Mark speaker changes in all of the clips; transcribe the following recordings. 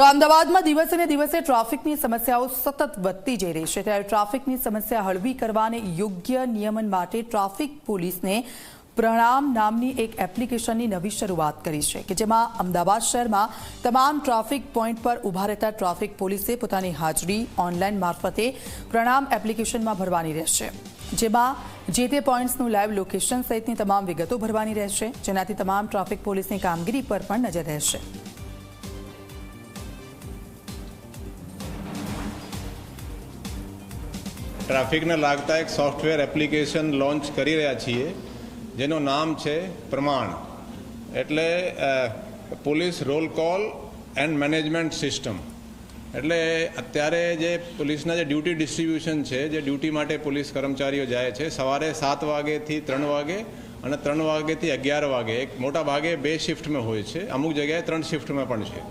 Speaker 1: તો અમદાવાદમાં દિવસે ને દિવસે ટ્રાફિકની સમસ્યાઓ સતત વધતી જઈ રહી છે ત્યારે ટ્રાફિકની સમસ્યા હળવી કરવા અને યોગ્ય નિયમન માટે ટ્રાફિક પોલીસને પ્રણામ નામની એક એપ્લિકેશનની નવી શરૂઆત કરી છે કે જેમાં અમદાવાદ શહેરમાં તમામ ટ્રાફિક પોઈન્ટ પર ઊભા રહેતા ટ્રાફિક પોલીસે પોતાની હાજરી ઓનલાઈન મારફતે પ્રણામ એપ્લિકેશનમાં ભરવાની રહેશે, જેમાં જે તે પોઈન્ટ્સનું લાઈવ લોકેશન સહિતની તમામ વિગતો ભરવાની રહેશે, જેનાથી તમામ ટ્રાફિક પોલીસની કામગીરી પર પણ નજર રહેશે।
Speaker 2: ટ્રાફિકને લાગતા એક સોફ્ટવેર એપ્લિકેશન લોન્ચ કરી રહ્યા છીએ જેનું નામ છે પ્રમાણ, એટલે police roll call and management system. એટલે અત્યારે જે પોલીસના જે ડ્યુટી ડિસ્ટ્રીબ્યુશન છે, જે ડ્યુટી માટે પોલીસ કર્મચારીઓ જાય છે સવારે 7 વાગ્યાથી 3 વાગે અને 3 વાગ્યાથી 11 વાગે, એક મોટા ભાગે 2 શિફ્ટમાં હોય છે, અમુક જગ્યાએ 3 શિફ્ટમાં પણ છે।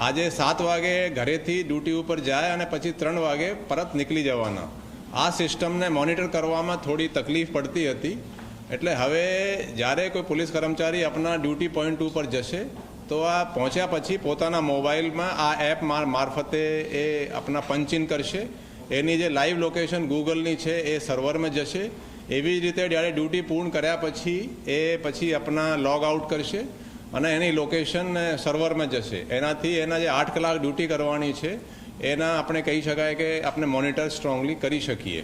Speaker 2: આજે 7 વાગે ઘરેથી ડ્યુટી ઉપર જાય અને પછી 3 વાગે પરત નીકળી જવાના। આ સિસ્ટમને મોનિટર કરવામાં થોડી તકલીફ પડતી હતી, એટલે હવે જ્યારે કોઈ પોલીસ કર્મચારી આપણા ડ્યુટી પોઈન્ટ ઉપર જશે તો આ પહોંચ્યા પછી પોતાના મોબાઈલમાં આ એપ મારફતે એ આપણા પંચિન કરશે, એની જે લાઈવ લોકેશન ગૂગલની છે એ સર્વરમાં જશે। એવી જ રીતે જ્યારે ડ્યુટી પૂર્ણ કર્યા પછી એ પછી આપણા લોગ આઉટ કરશે અને એની લોકેશન સર્વરમાં જશે। એનાથી એના જે 8 કલાક ડ્યુટી કરવાની છે એના આપણે કહી શકાય કે આપણે મોનિટર સ્ટ્રોંગલી કરી શકીએ।